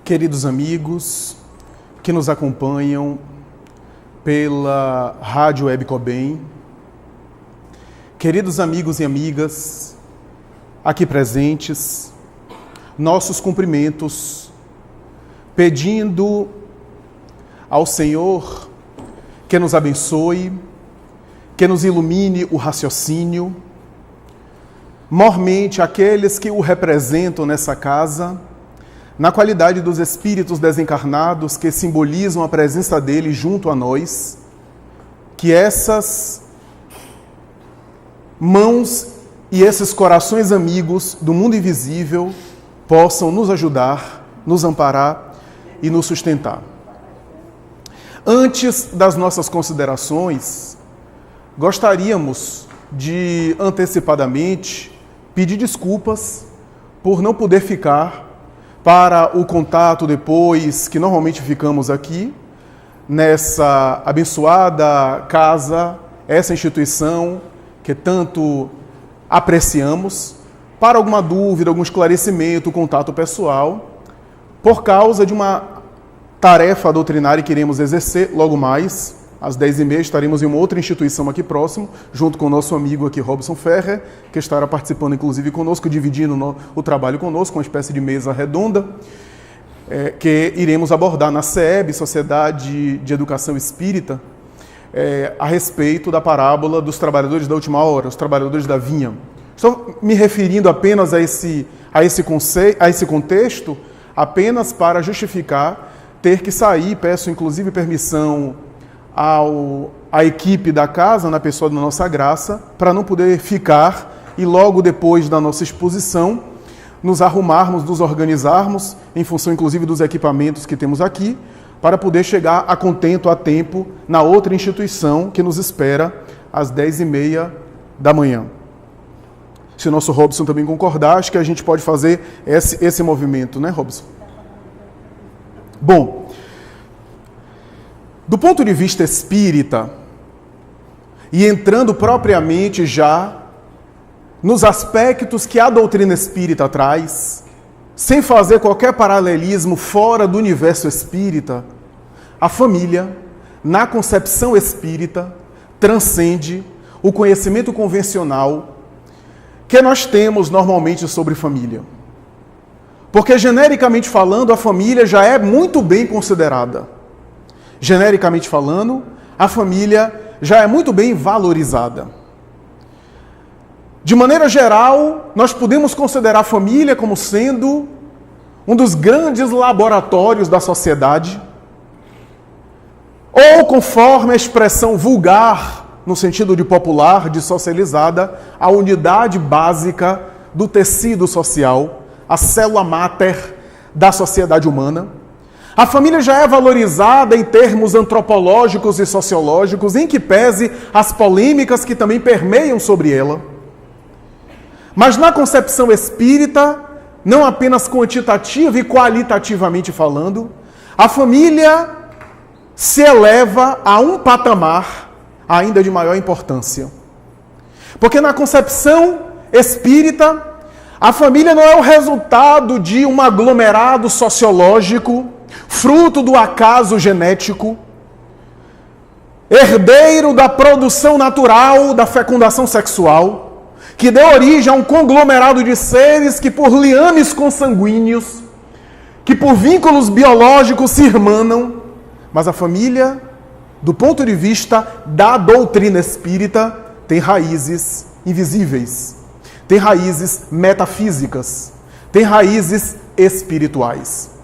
queridos amigos que nos acompanham pela Rádio Web Cobem, queridos amigos e amigas aqui presentes, nossos cumprimentos, pedindo ao Senhor que nos abençoe, que nos ilumine o raciocínio, mormente aqueles que o representam nessa casa, na qualidade dos espíritos desencarnados que simbolizam a presença dele junto a nós, que essas mãos e esses corações amigos do mundo invisível possam nos ajudar, nos amparar e nos sustentar. Antes das nossas considerações, gostaríamos de antecipadamente pedir desculpas por não poder ficar para o contato depois, que normalmente ficamos aqui, nessa abençoada casa, essa instituição que tanto apreciamos, para alguma dúvida, algum esclarecimento, contato pessoal, por causa de uma tarefa doutrinária que iremos exercer logo mais, às 10h30, estaremos em uma outra instituição aqui próximo, junto com o nosso amigo aqui, Robson Ferrer, que estará participando inclusive conosco, dividindo o trabalho conosco, uma espécie de mesa redonda, que iremos abordar na SEB, Sociedade de Educação Espírita, a respeito da parábola dos trabalhadores da última hora, os trabalhadores da vinha. Estou me referindo apenas a esse contexto, apenas para justificar ter que sair, peço inclusive permissão à equipe da casa, na pessoa da nossa graça, para não poder ficar e logo depois da nossa exposição, nos arrumarmos, nos organizarmos, em função inclusive dos equipamentos que temos aqui, para poder chegar a contento, a tempo, na outra instituição que nos espera às 10h30 da manhã. Se o nosso Robson também concordar, acho que a gente pode fazer esse movimento, né, Robson? Bom, do ponto de vista espírita, e entrando propriamente já nos aspectos que a doutrina espírita traz, sem fazer qualquer paralelismo fora do universo espírita, a família, na concepção espírita, transcende o conhecimento convencional que nós temos normalmente sobre família. Porque, genericamente falando, a família já é muito bem considerada. Genericamente falando, a família já é muito bem valorizada. De maneira geral, nós podemos considerar a família como sendo um dos grandes laboratórios da sociedade, ou, conforme a expressão vulgar, no sentido de popular, de socializada, a unidade básica do tecido social, a célula máter da sociedade humana. A família já é valorizada em termos antropológicos e sociológicos, em que pese as polêmicas que também permeiam sobre ela. Mas na concepção espírita, não apenas quantitativa e qualitativamente falando, a família se eleva a um patamar ainda de maior importância. Porque na concepção espírita, a família não é o resultado de um aglomerado sociológico, fruto do acaso genético, herdeiro da produção natural, da fecundação sexual, que deu origem a um conglomerado de seres que por liames consanguíneos, que por vínculos biológicos se irmanam, mas a família, do ponto de vista da doutrina espírita, tem raízes invisíveis, tem raízes metafísicas, tem raízes espirituais.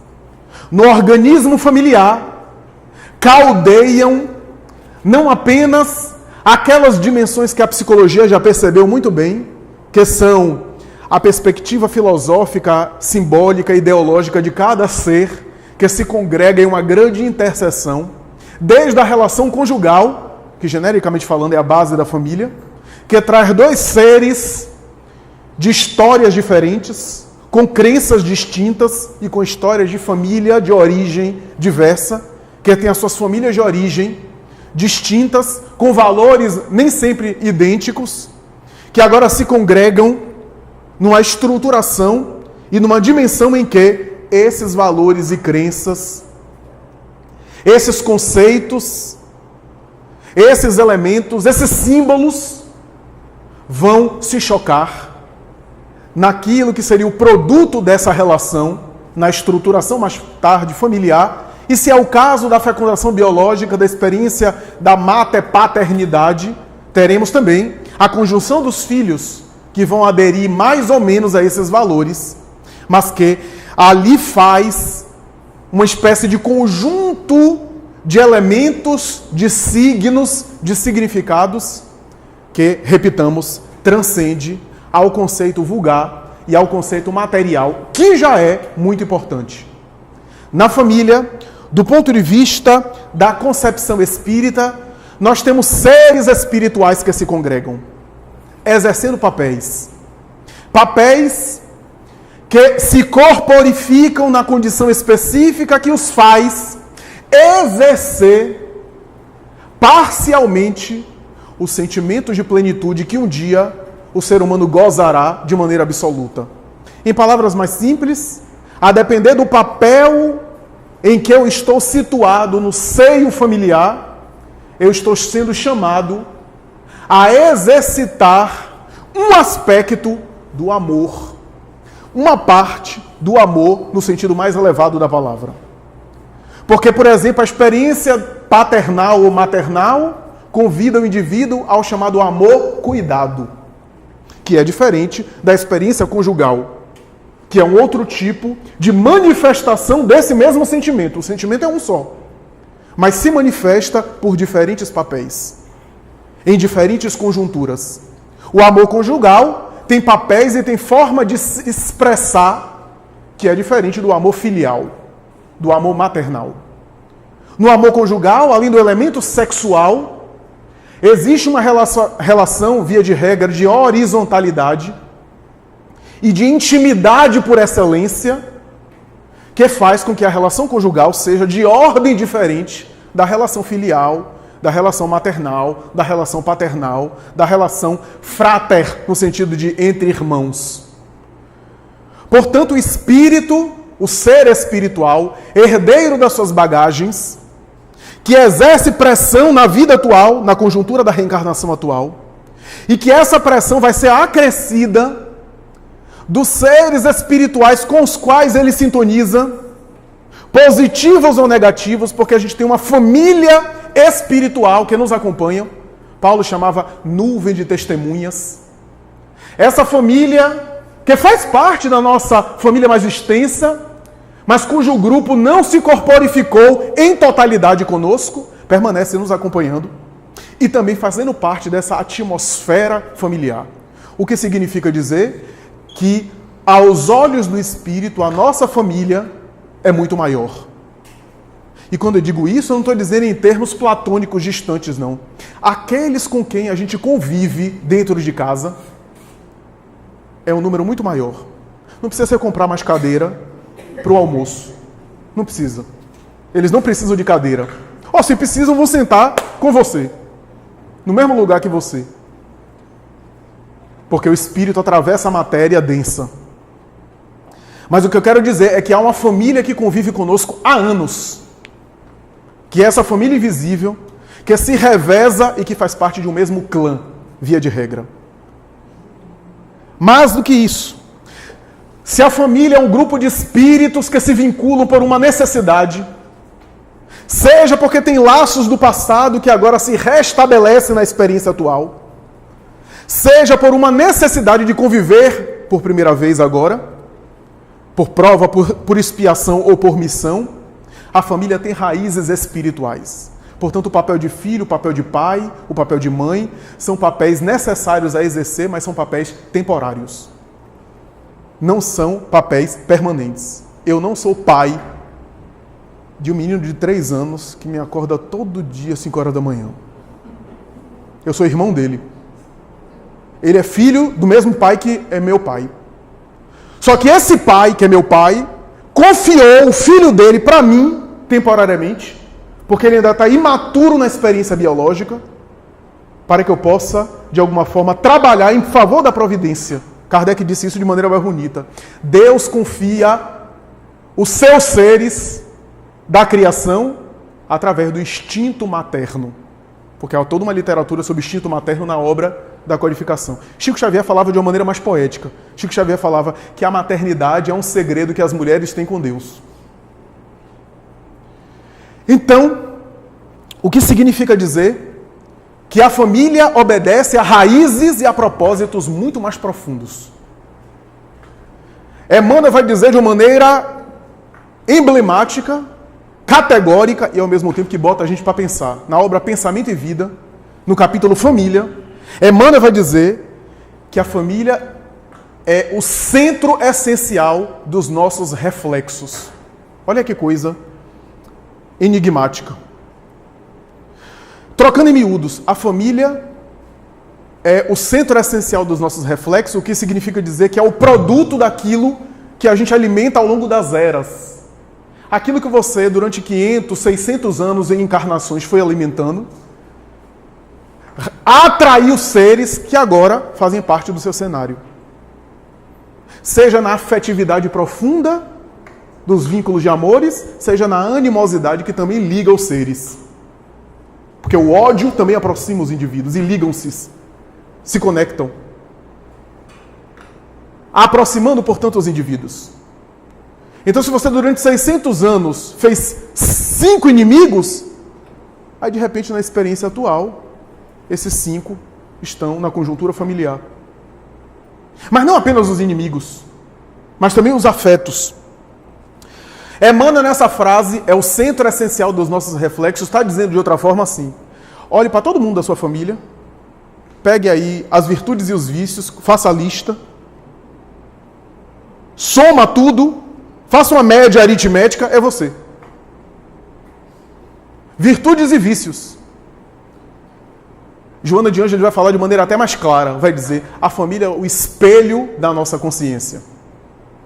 No organismo familiar, caldeiam não apenas aquelas dimensões que a psicologia já percebeu muito bem, que são a perspectiva filosófica, simbólica, ideológica de cada ser que se congrega em uma grande interseção, desde a relação conjugal, que genericamente falando é a base da família, que traz dois seres de histórias diferentes, com crenças distintas e com histórias de família de origem diversa, que tem as suas famílias de origem distintas, com valores nem sempre idênticos, que agora se congregam numa estruturação e numa dimensão em que esses valores e crenças, esses conceitos, esses elementos, esses símbolos vão se chocar naquilo que seria o produto dessa relação, na estruturação mais tarde familiar, e se é o caso da fecundação biológica, da experiência da paternidade, teremos também a conjunção dos filhos que vão aderir mais ou menos a esses valores, mas que ali faz uma espécie de conjunto de elementos, de signos, de significados, que, repitamos, transcende ao conceito vulgar e ao conceito material, que já é muito importante. Na família, do ponto de vista da concepção espírita, nós temos seres espirituais que se congregam, exercendo papéis. Papéis que se corporificam na condição específica que os faz exercer parcialmente os sentimentos de plenitude que um dia o ser humano gozará de maneira absoluta. Em palavras mais simples, a depender do papel em que eu estou situado no seio familiar, eu estou sendo chamado a exercitar um aspecto do amor, uma parte do amor no sentido mais elevado da palavra. Porque, por exemplo, a experiência paternal ou maternal convida o indivíduo ao chamado amor-cuidado, que é diferente da experiência conjugal, que é um outro tipo de manifestação desse mesmo sentimento. O sentimento é um só, mas se manifesta por diferentes papéis, em diferentes conjunturas. O amor conjugal tem papéis e tem forma de se expressar que é diferente do amor filial, do amor maternal. No amor conjugal, além do elemento sexual, existe uma relação, via de regra, de horizontalidade e de intimidade por excelência, que faz com que a relação conjugal seja de ordem diferente da relação filial, da relação maternal, da relação paternal, da relação frater, no sentido de entre irmãos. Portanto, o espírito, o ser espiritual, herdeiro das suas bagagens, que exerce pressão na vida atual, na conjuntura da reencarnação atual, e que essa pressão vai ser acrescida dos seres espirituais com os quais ele sintoniza, positivos ou negativos, porque a gente tem uma família espiritual que nos acompanha. Paulo chamava nuvem de testemunhas. Essa família, que faz parte da nossa família mais extensa, mas cujo grupo não se corporificou em totalidade conosco, permanece nos acompanhando e também fazendo parte dessa atmosfera familiar. O que significa dizer que, aos olhos do Espírito, a nossa família é muito maior. E quando eu digo isso, eu não estou dizendo em termos platônicos distantes, não. Aqueles com quem a gente convive dentro de casa é um número muito maior. Não precisa você comprar mais cadeira para o almoço. Não precisa. Eles não precisam de cadeira. Ou se precisam, vão sentar com você, no mesmo lugar que você. Porque o Espírito atravessa a matéria densa. Mas o que eu quero dizer é que há uma família que convive conosco há anos. Que é essa família invisível, que se reveza e que faz parte de um mesmo clã, via de regra. Mais do que isso, se a família é um grupo de espíritos que se vinculam por uma necessidade, seja porque tem laços do passado que agora se restabelecem na experiência atual, seja por uma necessidade de conviver por primeira vez agora, por prova, por expiação ou por missão, a família tem raízes espirituais. Portanto, o papel de filho, o papel de pai, o papel de mãe, são papéis necessários a exercer, mas são papéis temporários. Não são papéis permanentes. Eu não sou pai de um menino de 3 anos que me acorda todo dia às 5 horas da manhã. Eu sou irmão dele. Ele é filho do mesmo pai que é meu pai. Só que esse pai, que é meu pai, confiou o filho dele para mim, temporariamente, porque ele ainda está imaturo na experiência biológica, para que eu possa, de alguma forma, trabalhar em favor da providência. Kardec disse isso de maneira mais bonita. Deus confia os seus seres da criação através do instinto materno. Porque há toda uma literatura sobre instinto materno na obra da codificação. Chico Xavier falava de uma maneira mais poética. Chico Xavier falava que a maternidade é um segredo que as mulheres têm com Deus. Então, o que significa dizer que a família obedece a raízes e a propósitos muito mais profundos. Emmanuel vai dizer de uma maneira emblemática, categórica e ao mesmo tempo que bota a gente para pensar. Na obra Pensamento e Vida, no capítulo Família, Emmanuel vai dizer que a família é o centro essencial dos nossos reflexos. Olha que coisa enigmática. Trocando em miúdos, a família é o centro essencial dos nossos reflexos, o que significa dizer que é o produto daquilo que a gente alimenta ao longo das eras. Aquilo que você, durante 500, 600 anos em encarnações, foi alimentando, atraiu seres que agora fazem parte do seu cenário. Seja na afetividade profunda dos vínculos de amores, seja na animosidade que também liga os seres. Porque o ódio também aproxima os indivíduos e ligam-se, se conectam. Aproximando, portanto, os indivíduos. Então, se você durante 600 anos fez 5 inimigos, aí de repente na experiência atual, esses 5 estão na conjuntura familiar. Mas não apenas os inimigos, mas também os afetos. Emmanuel nessa frase, é o centro essencial dos nossos reflexos, está dizendo de outra forma assim: olhe para todo mundo da sua família, pegue aí as virtudes e os vícios, faça a lista, soma tudo, faça uma média aritmética, é você. Virtudes e vícios. Joana de Ângeles vai falar de maneira até mais clara, vai dizer, a família é o espelho da nossa consciência.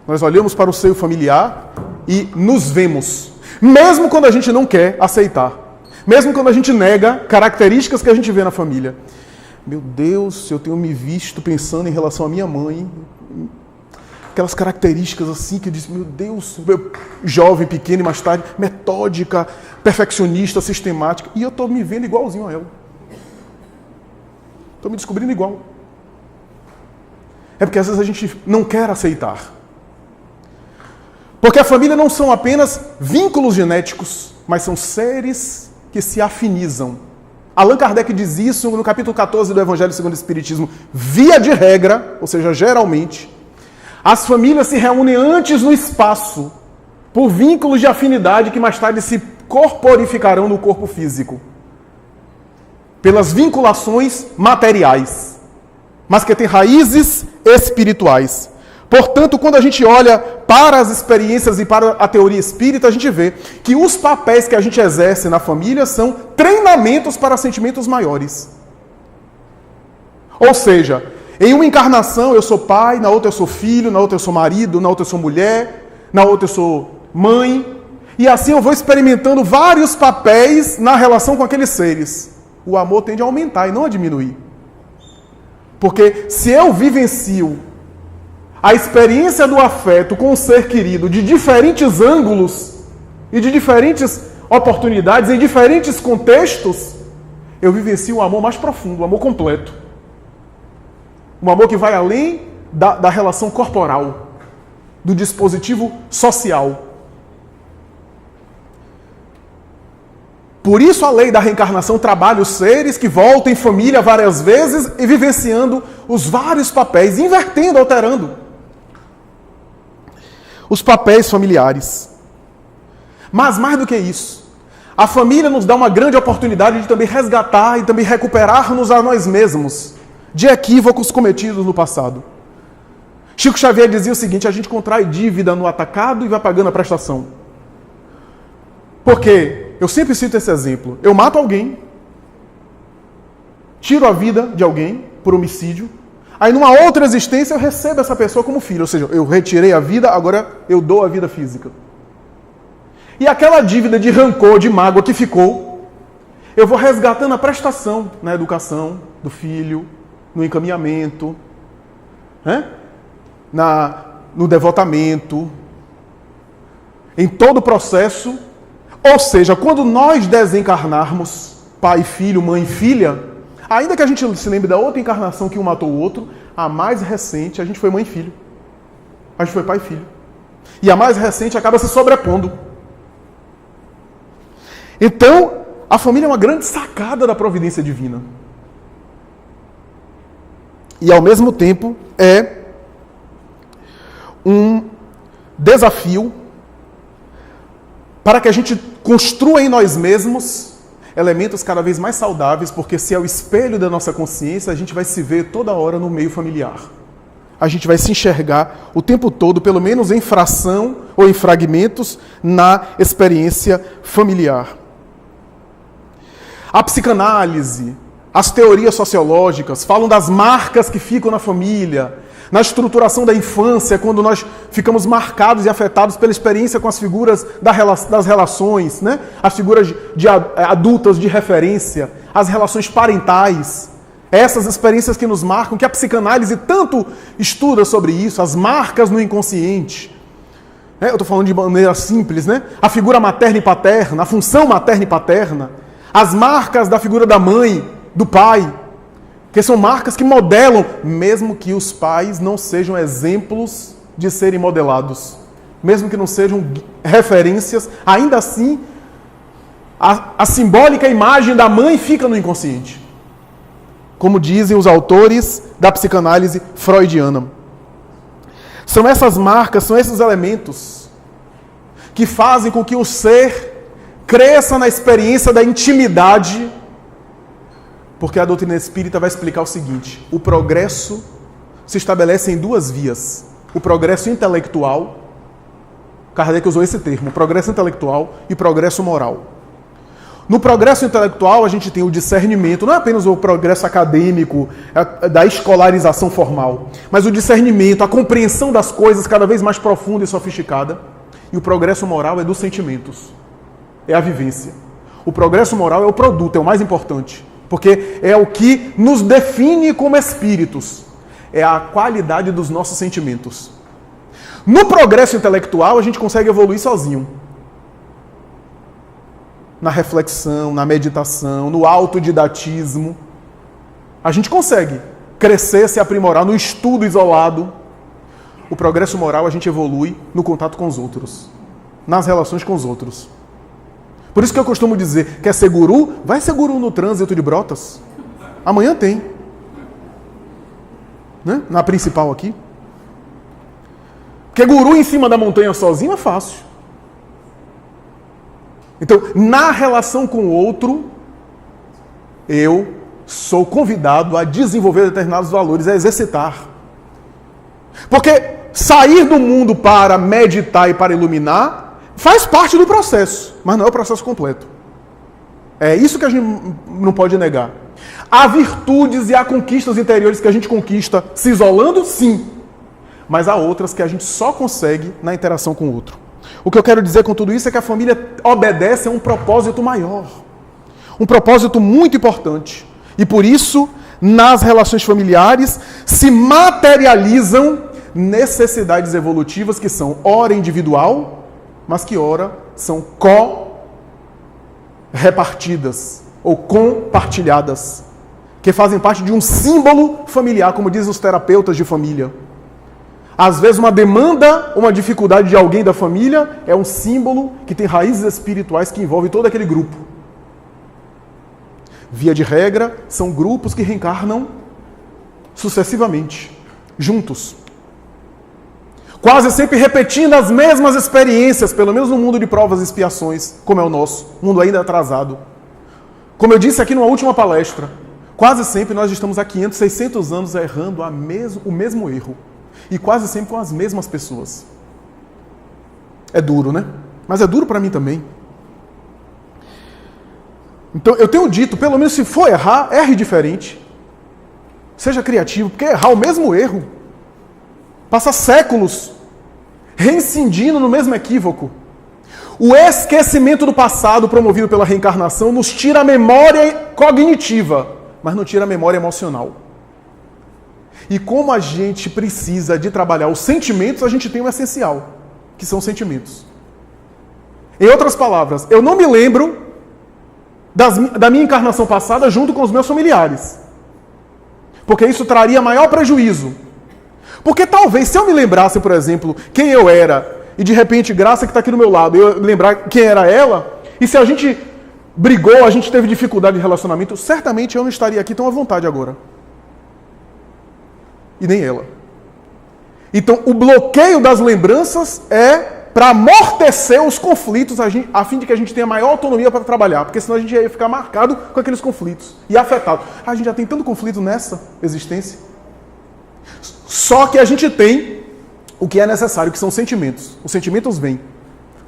Nós olhamos para o seio familiar e nos vemos, mesmo quando a gente não quer aceitar, mesmo quando a gente nega características que a gente vê na família. Meu Deus, eu tenho me visto pensando em relação à minha mãe, aquelas características assim que eu disse, meu Deus, jovem, pequeno e mais tarde, metódica, perfeccionista, sistemática, e eu estou me vendo igualzinho a ela. Estou me descobrindo igual. É porque às vezes a gente não quer aceitar. Porque a família não são apenas vínculos genéticos, mas são seres que se afinizam. Allan Kardec diz isso no capítulo 14 do Evangelho segundo o Espiritismo. Via de regra, ou seja, geralmente, as famílias se reúnem antes no espaço, por vínculos de afinidade que mais tarde se corporificarão no corpo físico. Pelas vinculações materiais, mas que têm raízes espirituais. Portanto, quando a gente olha para as experiências e para a teoria espírita, a gente vê que os papéis que a gente exerce na família são treinamentos para sentimentos maiores. Ou seja, em uma encarnação eu sou pai, na outra eu sou filho, na outra eu sou marido, na outra eu sou mulher, na outra eu sou mãe, e assim eu vou experimentando vários papéis na relação com aqueles seres. O amor tende a aumentar e não a diminuir. Porque se eu vivencio a experiência do afeto com o ser querido de diferentes ângulos e de diferentes oportunidades, em diferentes contextos, eu vivencio um amor mais profundo, um amor completo. Um amor que vai além da relação corporal, do dispositivo social. Por isso a lei da reencarnação trabalha os seres que voltam em família várias vezes e vivenciando os vários papéis, invertendo, alterando os papéis familiares. Mas mais do que isso, a família nos dá uma grande oportunidade de também resgatar e também recuperar-nos a nós mesmos de equívocos cometidos no passado. Chico Xavier dizia o seguinte: a gente contrai dívida no atacado e vai pagando a prestação. Por quê? Eu sempre cito esse exemplo. Eu mato alguém, tiro a vida de alguém por homicídio, aí numa outra existência eu recebo essa pessoa como filho. Ou seja, eu retirei a vida, agora eu dou a vida física. E aquela dívida de rancor, de mágoa que ficou, eu vou resgatando a prestação na educação do filho, no encaminhamento, no devotamento, em todo o processo, ou seja, quando nós desencarnarmos, pai e filho, mãe e filha, ainda que a gente se lembre da outra encarnação que um matou o outro, a mais recente a gente foi mãe e filho. A gente foi pai e filho. E a mais recente acaba se sobrepondo. Então, a família é uma grande sacada da providência divina. E, ao mesmo tempo, é um desafio para que a gente construa em nós mesmos elementos cada vez mais saudáveis, porque se é o espelho da nossa consciência, a gente vai se ver toda hora no meio familiar. A gente vai se enxergar o tempo todo, pelo menos em fração ou em fragmentos, na experiência familiar. A psicanálise, as teorias sociológicas falam das marcas que ficam na família, na estruturação da infância, quando nós ficamos marcados e afetados pela experiência com as figuras das relações, né? As figuras adultas de referência, as relações parentais. Essas experiências que nos marcam, que a psicanálise tanto estuda sobre isso, as marcas no inconsciente. Eu estou falando de maneira simples, né? A figura materna e paterna, a função materna e paterna, as marcas da figura da mãe, do pai, que são marcas que modelam, mesmo que os pais não sejam exemplos de serem modelados, mesmo que não sejam referências, ainda assim, a simbólica imagem da mãe fica no inconsciente. Como dizem os autores da psicanálise freudiana. São essas marcas, são esses elementos que fazem com que o ser cresça na experiência da intimidade, porque a doutrina espírita vai explicar o seguinte: o progresso se estabelece em duas vias. O progresso intelectual, Kardec usou esse termo, o progresso intelectual e o progresso moral. No progresso intelectual, a gente tem o discernimento, não é apenas o progresso acadêmico, da escolarização formal, mas o discernimento, a compreensão das coisas cada vez mais profunda e sofisticada. E o progresso moral é dos sentimentos, é a vivência. O progresso moral é o produto, é o mais importante, porque é o que nos define como espíritos, é a qualidade dos nossos sentimentos. No progresso intelectual, a gente consegue evoluir sozinho. Na reflexão, na meditação, no autodidatismo. A gente consegue crescer, se aprimorar no estudo isolado. O progresso moral a gente evolui no contato com os outros, nas relações com os outros. Por isso que eu costumo dizer, quer ser guru? Vai ser guru no trânsito de Brotas. Amanhã tem. Né? Na principal aqui. Porque guru em cima da montanha sozinho é fácil. Então, na relação com o outro, eu sou convidado a desenvolver determinados valores, a exercitar. Porque sair do mundo para meditar e para iluminar faz parte do processo, mas não é o processo completo. É isso que a gente não pode negar. Há virtudes e há conquistas interiores que a gente conquista se isolando, sim. Mas há outras que a gente só consegue na interação com o outro. O que eu quero dizer com tudo isso é que a família obedece a um propósito maior. Um propósito muito importante. E por isso, nas relações familiares, se materializam necessidades evolutivas que são ora individual, mas que ora são co-repartidas ou compartilhadas, que fazem parte de um símbolo familiar, como dizem os terapeutas de família. Às vezes uma demanda, uma dificuldade de alguém da família é um símbolo que tem raízes espirituais que envolve todo aquele grupo. Via de regra, são grupos que reencarnam sucessivamente, juntos. Quase sempre repetindo as mesmas experiências, pelo menos no mundo de provas e expiações, como é o nosso, mundo ainda atrasado. Como eu disse aqui numa última palestra, quase sempre nós estamos há 500, 600 anos errando o mesmo erro. E quase sempre com as mesmas pessoas. É duro, né? Mas é duro para mim também. Então, eu tenho dito, pelo menos se for errar, erre diferente. Seja criativo, porque errar o mesmo erro. Passa séculos reincidindo no mesmo equívoco. O esquecimento do passado promovido pela reencarnação nos tira a memória cognitiva, mas não tira a memória emocional. E como a gente precisa de trabalhar os sentimentos, a gente tem o essencial, que são os sentimentos. Em outras palavras, eu não me lembro da minha encarnação passada junto com os meus familiares. Porque isso traria maior prejuízo. Porque talvez, se eu me lembrasse, por exemplo, quem eu era, e de repente, Graça que está aqui do meu lado, eu lembrar quem era ela, e se a gente brigou, a gente teve dificuldade de relacionamento, certamente eu não estaria aqui tão à vontade agora. E nem ela. Então, o bloqueio das lembranças é para amortecer os conflitos, a fim de que a gente tenha maior autonomia para trabalhar, porque senão a gente ia ficar marcado com aqueles conflitos e afetado. A gente já tem tanto conflito nessa existência. Só que a gente tem o que é necessário, que são sentimentos. Os sentimentos vêm.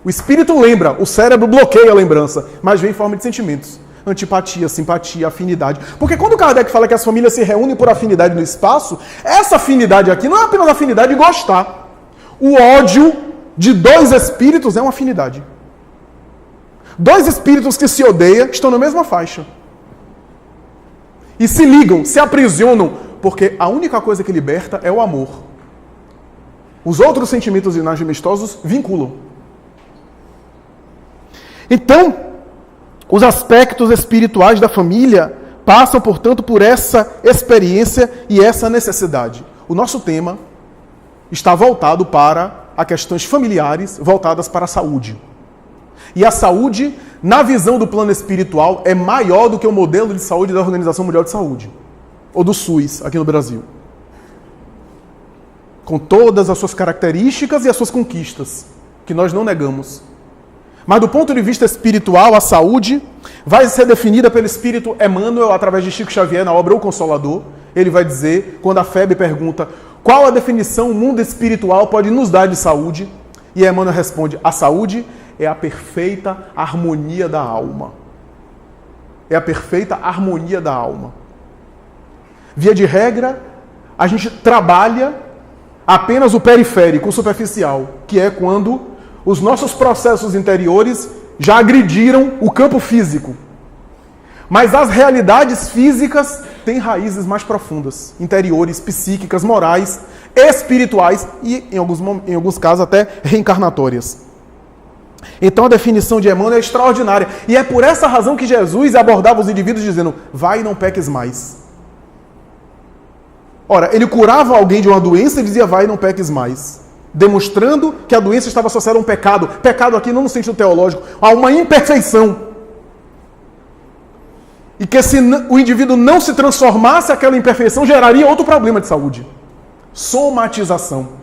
O espírito lembra, o cérebro bloqueia a lembrança, mas vem em forma de sentimentos. Antipatia, simpatia, afinidade. Porque quando Kardec fala que as famílias se reúnem por afinidade no espaço, essa afinidade aqui não é apenas afinidade de gostar. O ódio de dois espíritos é uma afinidade. Dois espíritos que se odeiam estão na mesma faixa. E se ligam, se aprisionam, porque a única coisa que liberta é o amor. Os outros sentimentos inamistosos vinculam. Então, os aspectos espirituais da família passam, portanto, por essa experiência e essa necessidade. O nosso tema está voltado para as questões familiares, voltadas para a saúde. E a saúde, na visão do plano espiritual, é maior do que o modelo de saúde da Organização Mundial de Saúde, ou do SUS, aqui no Brasil. Com todas as suas características e as suas conquistas, que nós não negamos. Mas do ponto de vista espiritual, a saúde vai ser definida pelo Espírito Emmanuel, através de Chico Xavier, na obra O Consolador. Ele vai dizer, quando a FEB pergunta qual a definição o mundo espiritual pode nos dar de saúde, e Emmanuel responde, a saúde é a perfeita harmonia da alma. É a perfeita harmonia da alma. Via de regra, a gente trabalha apenas o periférico, o superficial, que é quando os nossos processos interiores já agrediram o campo físico. Mas as realidades físicas têm raízes mais profundas, interiores, psíquicas, morais, espirituais e, em alguns casos, até reencarnatórias. Então a definição de Emmanuel é extraordinária. E é por essa razão que Jesus abordava os indivíduos dizendo, vai e não peques mais. Ora, ele curava alguém de uma doença e dizia, vai e não peques mais. Demonstrando que a doença estava associada a um pecado. Pecado aqui não no sentido teológico, a uma imperfeição. E que se o indivíduo não se transformasse, aquela imperfeição geraria outro problema de saúde. Somatização.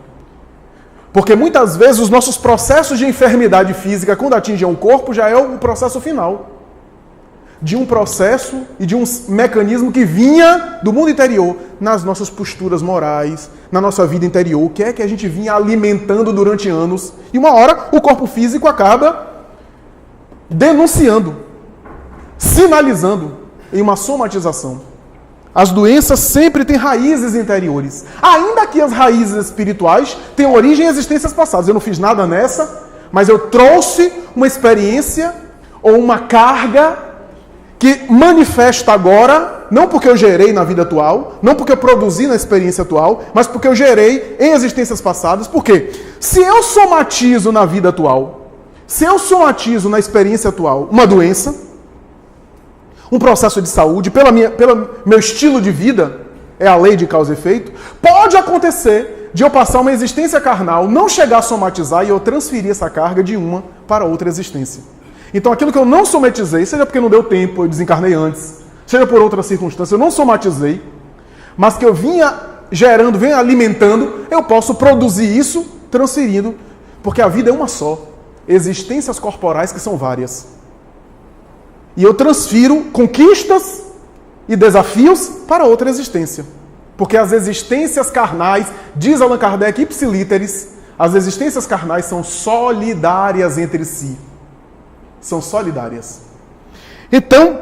Porque muitas vezes os nossos processos de enfermidade física, quando atingem o corpo, já é o processo final. De um processo e de um mecanismo que vinha do mundo interior, nas nossas posturas morais, na nossa vida interior, o que é que a gente vinha alimentando durante anos. E uma hora o corpo físico acaba denunciando, sinalizando em uma somatização. As doenças sempre têm raízes interiores. Ainda que as raízes espirituais tenham origem em existências passadas. Eu não fiz nada nessa, mas eu trouxe uma experiência ou uma carga que manifesta agora, não porque eu gerei na vida atual, não porque eu produzi na experiência atual, mas porque eu gerei em existências passadas. Por quê? Se eu somatizo na vida atual, se eu somatizo na experiência atual uma doença, um processo de saúde, pelo meu estilo de vida, é a lei de causa e efeito, pode acontecer de eu passar uma existência carnal, não chegar a somatizar e eu transferir essa carga de uma para outra existência. Então aquilo que eu não somatizei, seja porque não deu tempo, eu desencarnei antes, seja por outra circunstância, eu não somatizei, mas que eu vinha gerando, vinha alimentando, eu posso produzir isso transferindo, porque a vida é uma só. Existências corporais que são várias. E eu transfiro conquistas e desafios para outra existência. Porque as existências carnais, diz Allan Kardec, ipsilíteres, as existências carnais são solidárias entre si. São solidárias. Então,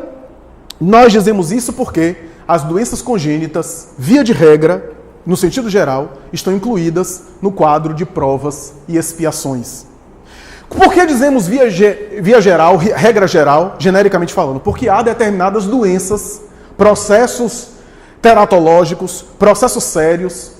nós dizemos isso porque as doenças congênitas, via de regra, no sentido geral, estão incluídas no quadro de provas e expiações. Por que dizemos via geral, regra geral, genericamente falando? Porque há determinadas doenças, processos teratológicos, processos sérios,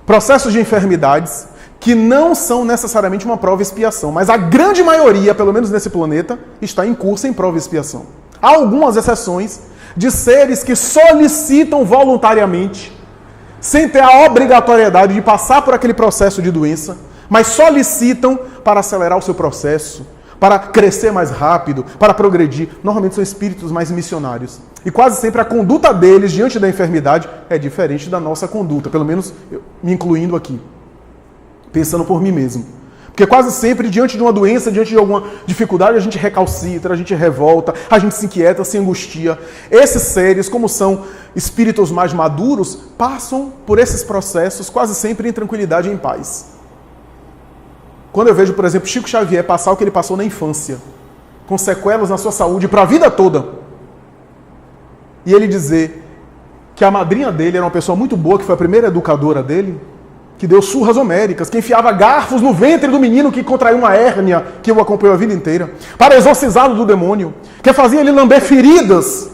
processos de enfermidades, que não são necessariamente uma prova e expiação, mas a grande maioria, pelo menos nesse planeta, está em curso em prova e expiação. Há algumas exceções de seres que solicitam voluntariamente, sem ter a obrigatoriedade de passar por aquele processo de doença, mas solicitam para acelerar o seu processo, para crescer mais rápido, para progredir. Normalmente são espíritos mais missionários. E quase sempre a conduta deles diante da enfermidade é diferente da nossa conduta, pelo menos me incluindo aqui, pensando por mim mesmo. Porque quase sempre, diante de uma doença, diante de alguma dificuldade, a gente recalcitra, a gente revolta, a gente se inquieta, se angustia. Esses seres, como são espíritos mais maduros, passam por esses processos quase sempre em tranquilidade e em paz. Quando eu vejo, por exemplo, Chico Xavier passar o que ele passou na infância, com sequelas na sua saúde para a vida toda, e ele dizer que a madrinha dele era uma pessoa muito boa, que foi a primeira educadora dele, que deu surras homéricas, que enfiava garfos no ventre do menino que contraiu uma hérnia, que o acompanhou a vida inteira, para exorcizá-lo do demônio, que fazia ele lamber feridas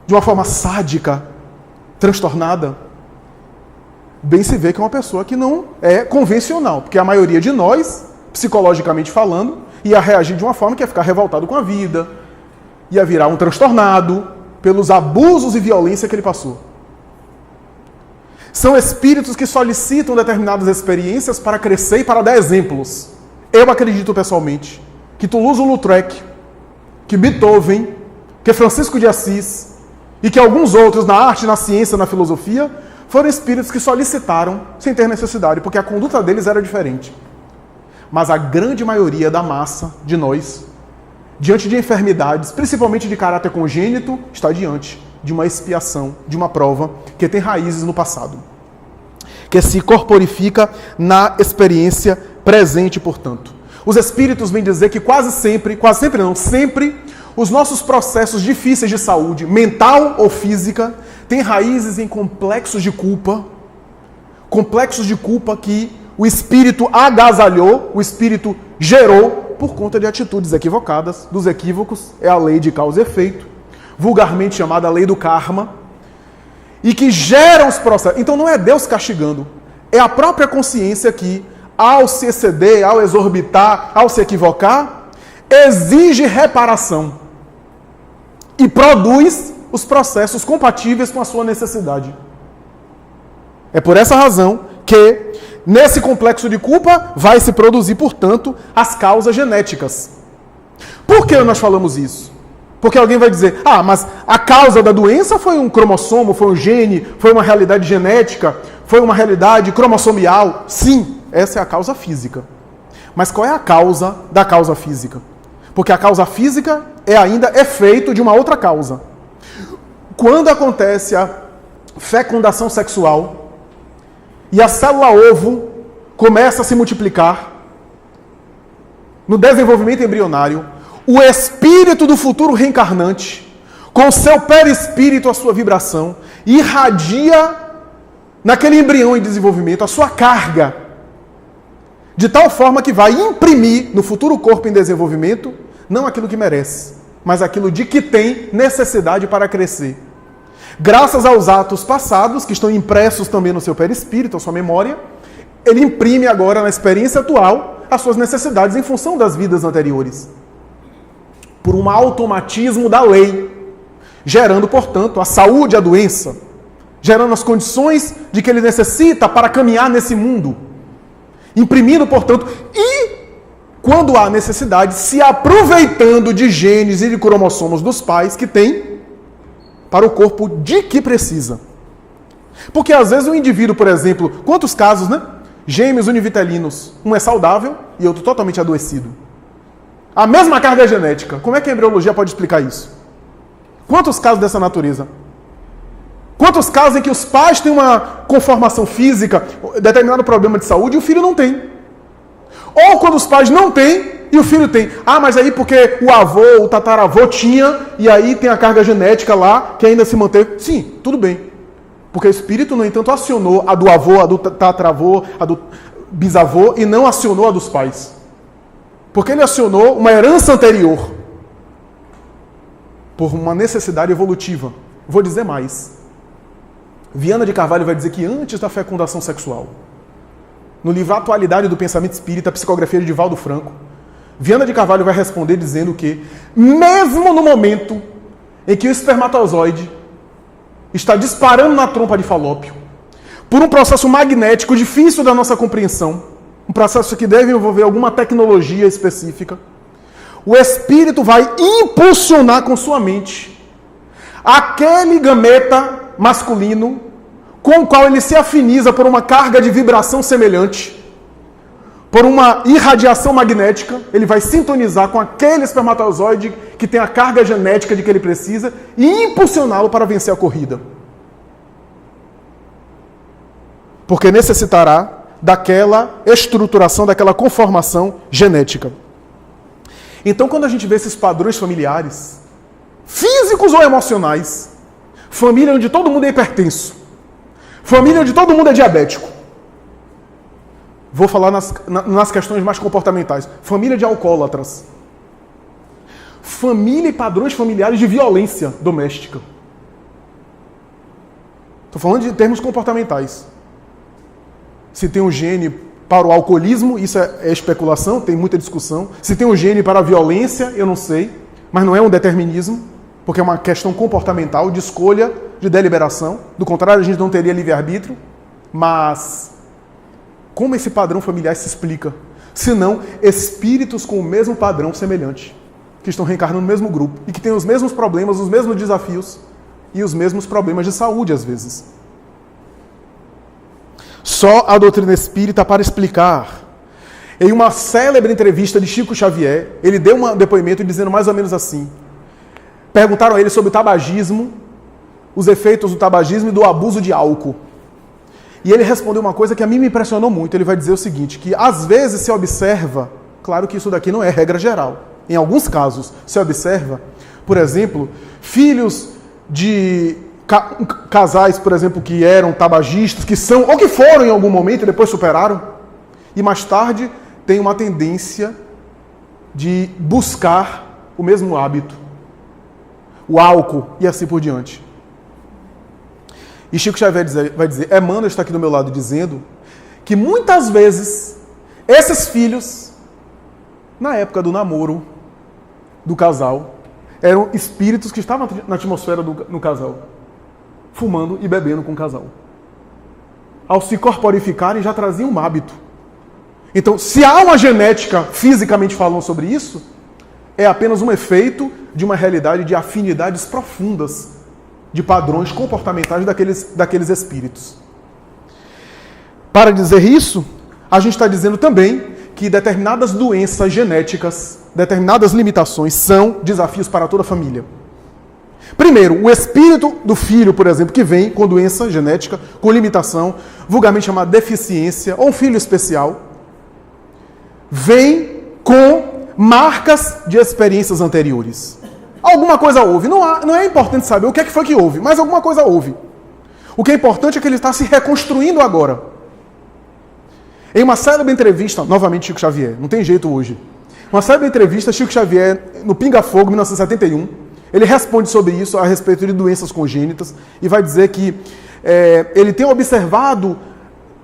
de uma forma sádica, transtornada. Bem se vê que é uma pessoa que não é convencional, porque a maioria de nós, psicologicamente falando, ia reagir de uma forma que ia ficar revoltado com a vida, ia virar um transtornado pelos abusos e violência que ele passou. São espíritos que solicitam determinadas experiências para crescer e para dar exemplos. Eu acredito pessoalmente que Toulouse-Lautrec, que Beethoven, que Francisco de Assis e que alguns outros na arte, na ciência, na filosofia, foram espíritos que solicitaram sem ter necessidade, porque a conduta deles era diferente. Mas a grande maioria da massa de nós, diante de enfermidades, principalmente de caráter congênito, está diante de uma expiação, de uma prova que tem raízes no passado, que se corporifica na experiência presente, portanto. Os espíritos vêm dizer que sempre, os nossos processos difíceis de saúde, mental ou física, têm raízes em complexos de culpa que o espírito agasalhou, o espírito gerou por conta de atitudes equivocadas. Dos equívocos é a lei de causa e efeito, vulgarmente chamada lei do karma, e que geram os processos. Então não é Deus castigando, é a própria consciência que, ao se exceder, ao exorbitar, ao se equivocar, exige reparação e produz os processos compatíveis com a sua necessidade. É por essa razão que, nesse complexo de culpa, vai se produzir, portanto, as causas genéticas. Por que nós falamos isso? Porque alguém vai dizer, mas a causa da doença foi um cromossomo, foi um gene, foi uma realidade genética, foi uma realidade cromossomial. Sim, essa é a causa física. Mas qual é a causa da causa física? Porque a causa física é ainda efeito de uma outra causa. Quando acontece a fecundação sexual e a célula ovo começa a se multiplicar, no desenvolvimento embrionário, o espírito do futuro reencarnante, com o seu perispírito, a sua vibração, irradia naquele embrião em desenvolvimento a sua carga, de tal forma que vai imprimir no futuro corpo em desenvolvimento, não aquilo que merece, mas aquilo de que tem necessidade para crescer. Graças aos atos passados, que estão impressos também no seu perispírito, a sua memória, ele imprime agora na experiência atual as suas necessidades em função das vidas anteriores. Por um automatismo da lei, gerando, portanto, a saúde e a doença, gerando as condições de que ele necessita para caminhar nesse mundo, imprimindo, portanto, e, quando há necessidade, se aproveitando de genes e de cromossomos dos pais que têm para o corpo de que precisa. Porque às vezes o indivíduo, por exemplo, quantos casos, né? Gêmeos univitelinos, um é saudável e outro totalmente adoecido. A mesma carga genética. Como é que a embriologia pode explicar isso? Quantos casos dessa natureza? Quantos casos em que os pais têm uma conformação física, determinado problema de saúde, e o filho não tem? Ou quando os pais não têm e o filho tem. Mas aí porque o avô, o tataravô tinha, e aí tem a carga genética lá, que ainda se manteve. Sim, tudo bem. Porque o espírito, no entanto, acionou a do avô, a do tataravô, a do bisavô, e não acionou a dos pais. Porque ele acionou uma herança anterior, por uma necessidade evolutiva. Vou dizer mais. Viana de Carvalho vai dizer que antes da fecundação sexual, no livro Atualidade do Pensamento Espírita, psicografia de Divaldo Franco, Viana de Carvalho vai responder dizendo que, mesmo no momento em que o espermatozoide está disparando na trompa de Falópio, por um processo magnético difícil da nossa compreensão, um processo que deve envolver alguma tecnologia específica, o espírito vai impulsionar com sua mente aquele gameta masculino com o qual ele se afiniza por uma carga de vibração semelhante, por uma irradiação magnética, ele vai sintonizar com aquele espermatozoide que tem a carga genética de que ele precisa e impulsioná-lo para vencer a corrida. Porque necessitará daquela estruturação, daquela conformação genética. Então, quando a gente vê esses padrões familiares, físicos ou emocionais, família onde todo mundo é hipertenso, família onde todo mundo é diabético, vou falar nas questões mais comportamentais, família de alcoólatras, família e padrões familiares de violência doméstica. Estou falando de termos comportamentais. Se tem um gene para o alcoolismo, isso é especulação, tem muita discussão. Se tem um gene para a violência, eu não sei, mas não é um determinismo, porque é uma questão comportamental, de escolha, de deliberação. Do contrário, a gente não teria livre-arbítrio. Mas como esse padrão familiar se explica? Senão espíritos com o mesmo padrão semelhante, que estão reencarnando no mesmo grupo e que têm os mesmos problemas, os mesmos desafios e os mesmos problemas de saúde, às vezes. Só a doutrina espírita para explicar. Em uma célebre entrevista de Chico Xavier, ele deu um depoimento dizendo mais ou menos assim. Perguntaram a ele sobre o tabagismo, os efeitos do tabagismo e do abuso de álcool. E ele respondeu uma coisa que a mim me impressionou muito. Ele vai dizer o seguinte, que às vezes se observa, claro que isso daqui não é regra geral, em alguns casos se observa, por exemplo, filhos de casais, por exemplo, que eram tabagistas, que são, ou que foram em algum momento e depois superaram, e mais tarde tem uma tendência de buscar o mesmo hábito, o álcool e assim por diante. E Chico Xavier vai dizer, Emmanuel está aqui do meu lado dizendo que muitas vezes esses filhos, na época do namoro do casal, eram espíritos que estavam na atmosfera no casal, fumando e bebendo com o casal. Ao se corporificarem, já traziam um hábito. Então, se há uma genética, fisicamente falando sobre isso, é apenas um efeito de uma realidade de afinidades profundas, de padrões comportamentais daqueles espíritos. Para dizer isso, a gente está dizendo também que determinadas doenças genéticas, determinadas limitações são desafios para toda a família. Primeiro, o espírito do filho, por exemplo, que vem com doença genética, com limitação, vulgarmente chamada deficiência, ou um filho especial, vem com marcas de experiências anteriores. Alguma coisa houve. Não é importante saber o que é que foi que houve, mas alguma coisa houve. O que é importante é que ele está se reconstruindo agora. Em uma célebre entrevista, novamente Chico Xavier, não tem jeito hoje. Uma célebre entrevista, Chico Xavier, no Pinga Fogo, 1971, ele responde sobre isso, a respeito de doenças congênitas, e vai dizer que ele tem observado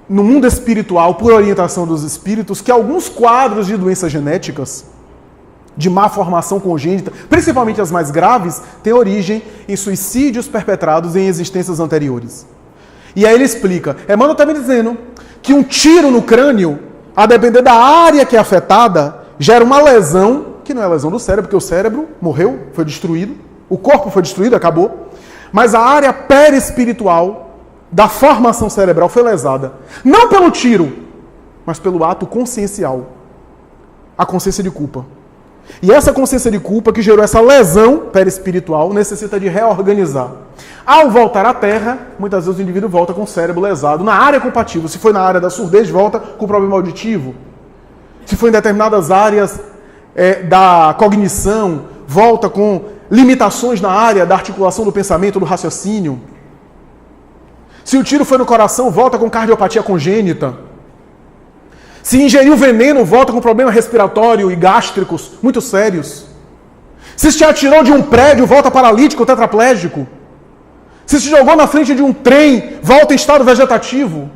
no mundo espiritual, por orientação dos espíritos, que alguns quadros de doenças genéticas, de má formação congênita, principalmente as mais graves, têm origem em suicídios perpetrados em existências anteriores. E aí ele explica, Emmanuel está me dizendo que um tiro no crânio, a depender da área que é afetada, gera uma lesão, que não é lesão do cérebro, porque o cérebro morreu, foi destruído, o corpo foi destruído, acabou, mas a área perispiritual da formação cerebral foi lesada. Não pelo tiro, mas pelo ato consciencial. A consciência de culpa. E essa consciência de culpa que gerou essa lesão perispiritual necessita de reorganizar. Ao voltar à Terra, muitas vezes o indivíduo volta com o cérebro lesado na área compatível. Se foi na área da surdez, volta com problema auditivo. Se foi em determinadas áreas da cognição, volta com limitações na área da articulação do pensamento, do raciocínio. Se o tiro foi no coração, volta com cardiopatia congênita. Se ingeriu veneno, volta com problema respiratório e gástricos muito sérios. Se te atirou de um prédio, volta paralítico ou tetraplégico. Se se jogou na frente de um trem, volta em estado vegetativo.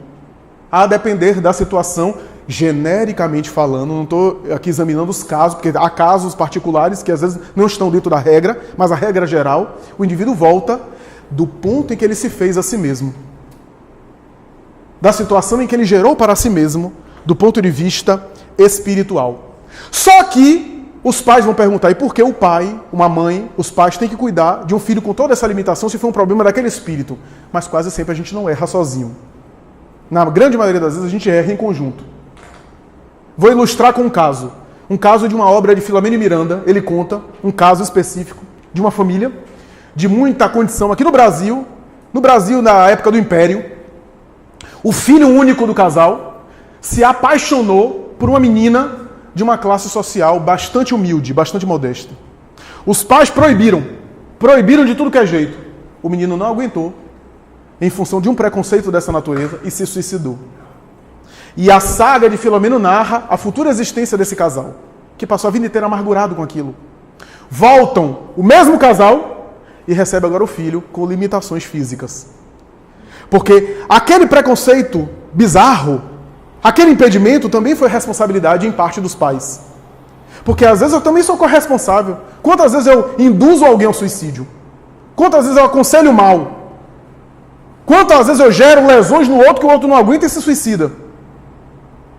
a depender da situação, genericamente falando, não estou aqui examinando os casos, porque há casos particulares que às vezes não estão dentro da regra, mas a regra geral, o indivíduo volta do ponto em que ele se fez a si mesmo. Da situação em que ele gerou para si mesmo, do ponto de vista espiritual. Só que os pais vão perguntar, e por que o pai, uma mãe, os pais têm que cuidar de um filho com toda essa limitação se for um problema daquele espírito? Mas quase sempre a gente não erra sozinho. Na grande maioria das vezes a gente erra em conjunto. Vou ilustrar com um caso de uma obra de Filomeno Miranda. Ele conta um caso específico de uma família de muita condição aqui no Brasil, na época do Império. O filho único do casal se apaixonou por uma menina de uma classe social bastante humilde, bastante modesta. Os pais proibiram de tudo que é jeito. O menino não aguentou, em função de um preconceito dessa natureza, e se suicidou. E a saga de Filomeno narra a futura existência desse casal, que passou a vida inteira amargurado com aquilo. Voltam o mesmo casal e recebe agora o filho com limitações físicas. Porque aquele preconceito bizarro, aquele impedimento também foi responsabilidade em parte dos pais. Porque às vezes eu também sou corresponsável. Quantas vezes eu induzo alguém ao suicídio? Quantas vezes eu aconselho mal? Quantas vezes eu gero lesões no outro que o outro não aguenta e se suicida?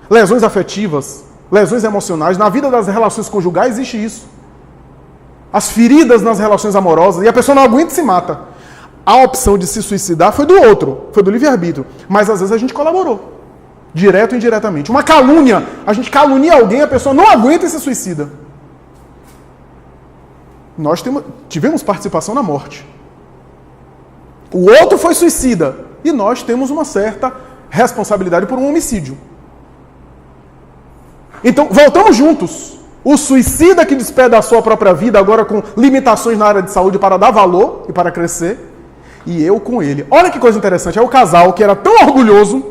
Lesões afetivas, lesões emocionais. Na vida das relações conjugais existe isso. As feridas nas relações amorosas. E a pessoa não aguenta e se mata. A opção de se suicidar foi do outro, foi do livre-arbítrio. Mas às vezes a gente colaborou. Direto ou indiretamente. Uma calúnia. A gente calunia alguém, a pessoa não aguenta e se suicida. Nós tivemos participação na morte. O outro foi suicida. E nós temos uma certa responsabilidade por um homicídio. Então, voltamos juntos. O suicida que despedaçou a própria vida, agora com limitações na área de saúde para dar valor e para crescer. E eu com ele. Olha que coisa interessante. É o casal que era tão orgulhoso,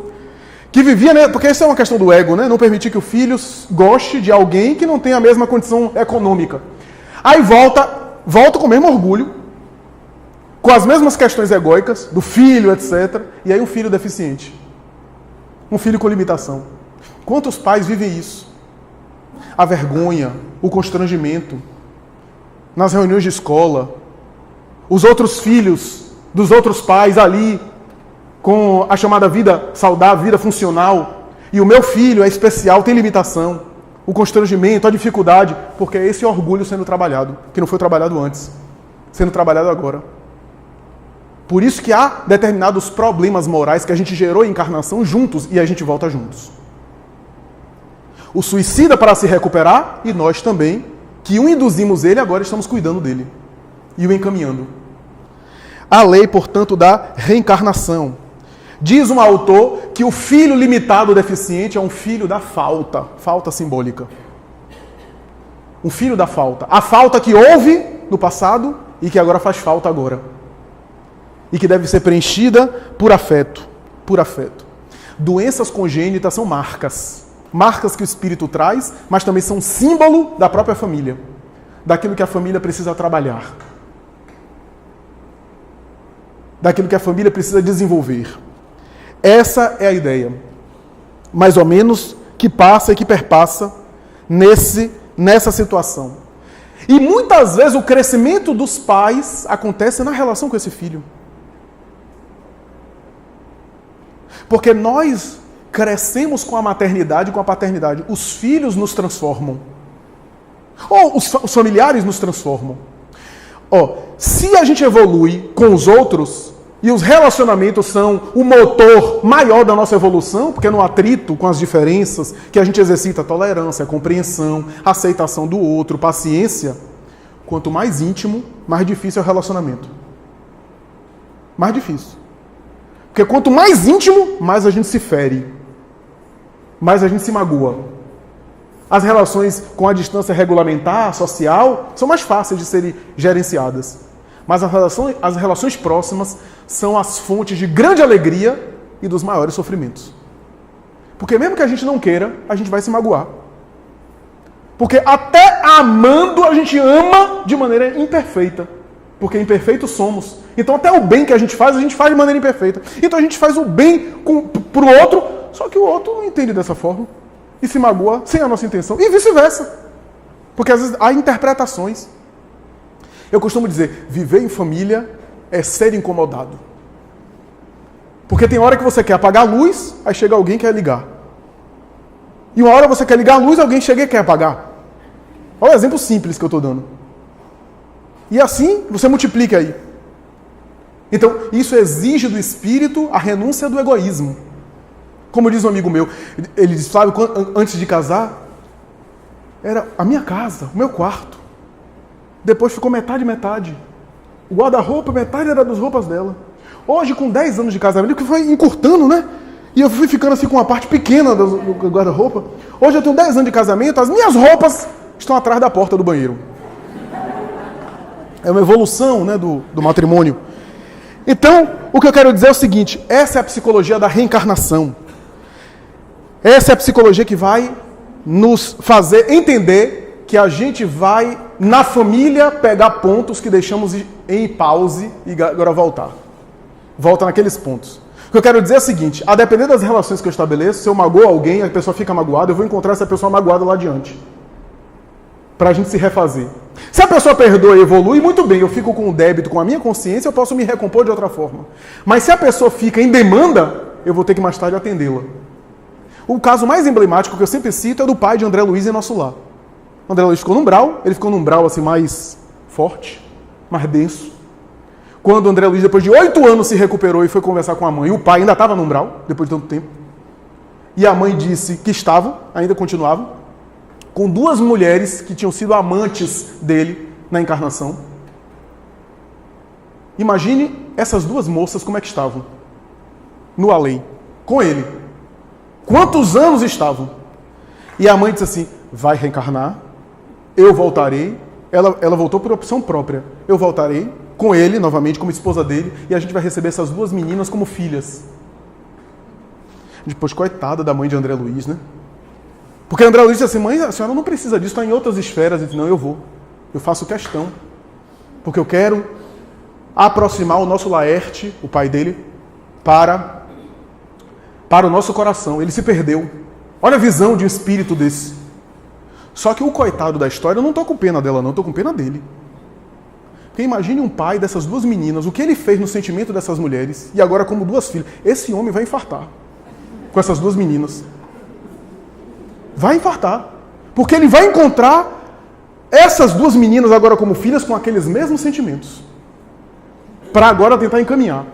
que vivia, né? Porque isso é uma questão do ego, né? Não permitir que o filho goste de alguém que não tem a mesma condição econômica. Aí volta com o mesmo orgulho, com as mesmas questões egóicas, do filho, etc. E aí um filho deficiente. Um filho com limitação. Quantos pais vivem isso? A vergonha, o constrangimento, nas reuniões de escola, os outros filhos dos outros pais ali, com a chamada vida saudável, vida funcional, e o meu filho é especial, tem limitação, o constrangimento, a dificuldade, porque é esse orgulho sendo trabalhado, que não foi trabalhado antes, sendo trabalhado agora. Por isso que há determinados problemas morais que a gente gerou em encarnação juntos e a gente volta juntos. O suicida para se recuperar e nós também, que o induzimos ele, agora estamos cuidando dele e o encaminhando. A lei, portanto, da reencarnação. Diz um autor que o filho limitado deficiente é um filho da falta simbólica. Um filho da falta. A falta que houve no passado e que agora faz falta agora. E que deve ser preenchida por afeto. Por afeto. Doenças congênitas são marcas. Marcas que o espírito traz, mas também são símbolo da própria família. Daquilo que a família precisa trabalhar. Daquilo que a família precisa desenvolver. Essa é a ideia, mais ou menos, que passa e que perpassa nessa situação. E muitas vezes o crescimento dos pais acontece na relação com esse filho. Porque nós crescemos com a maternidade e com a paternidade. Os filhos nos transformam. Ou os familiares nos transformam. Se a gente evolui com os outros, e os relacionamentos são o motor maior da nossa evolução, porque é no atrito com as diferenças que a gente exercita a tolerância, a compreensão, a aceitação do outro, paciência. Quanto mais íntimo, mais difícil é o relacionamento. Mais difícil. Porque quanto mais íntimo, mais a gente se fere. Mais a gente se magoa. As relações com a distância regulamentar, social, são mais fáceis de serem gerenciadas. Mas as relações próximas são as fontes de grande alegria e dos maiores sofrimentos. Porque mesmo que a gente não queira, a gente vai se magoar. Porque até amando, a gente ama de maneira imperfeita. Porque imperfeitos somos. Então até o bem que a gente faz de maneira imperfeita. Então a gente faz o bem para o outro Só que o outro não entende dessa forma e se magoa sem a nossa intenção, e vice-versa. Porque às vezes há interpretações. Eu costumo dizer, viver em família é ser incomodado. Porque tem hora que você quer apagar a luz, aí chega alguém e quer ligar. E uma hora você quer ligar a luz, alguém chega e quer apagar. Olha o exemplo simples que eu estou dando. E assim, você multiplica aí. Então, isso exige do espírito a renúncia do egoísmo. Como diz um amigo meu, ele diz, Flávio, antes de casar, era a minha casa, o meu quarto. Depois ficou metade. O guarda-roupa, metade era das roupas dela. Hoje, com 10 anos de casamento, que foi encurtando, né? E eu fui ficando assim com uma parte pequena do guarda-roupa. Hoje eu tenho 10 anos de casamento, as minhas roupas estão atrás da porta do banheiro. É uma evolução, né, do matrimônio. Então, o que eu quero dizer é o seguinte, essa é a psicologia da reencarnação. Essa é a psicologia que vai nos fazer entender que a gente vai, na família, pegar pontos que deixamos em pause e agora voltar. Volta naqueles pontos. O que eu quero dizer é o seguinte, a depender das relações que eu estabeleço, se eu magoo alguém, a pessoa fica magoada, eu vou encontrar essa pessoa magoada lá adiante. Pra gente se refazer. Se a pessoa perdoa e evolui, muito bem, eu fico com um débito com a minha consciência, eu posso me recompor de outra forma. Mas se a pessoa fica em demanda, eu vou ter que mais tarde atendê-la. O caso mais emblemático que eu sempre cito é do pai de André Luiz em Nosso Lar. André Luiz ficou num umbral, ele ficou num umbral assim mais forte, mais denso. Quando André Luiz, depois de 8 anos, se recuperou e foi conversar com a mãe, o pai ainda estava no umbral, depois de tanto tempo. E a mãe disse que estava, ainda continuava, com 2 mulheres que tinham sido amantes dele na encarnação. Imagine essas 2 moças como é que estavam. No além, com ele. Quantos anos estavam? E a mãe disse assim, vai reencarnar, eu voltarei. Ela voltou por opção própria. Eu voltarei com ele, novamente, como esposa dele, e a gente vai receber essas 2 meninas como filhas. Depois, coitada da mãe de André Luiz, né? Porque André Luiz disse assim, mãe, a senhora não precisa disso, está em outras esferas. Ele disse, não, eu vou. Eu faço questão. Porque eu quero aproximar o nosso Laerte, o pai dele, para o nosso coração. Ele se perdeu. Olha a visão de um espírito desse. Só que o coitado da história, eu não estou com pena dela não, estou com pena dele. Porque imagine um pai dessas 2 meninas, o que ele fez no sentimento dessas mulheres, e agora como 2 filhas. Esse homem vai infartar com essas 2 meninas. Vai infartar. Porque ele vai encontrar essas 2 meninas agora como filhas com aqueles mesmos sentimentos. Para agora tentar encaminhar.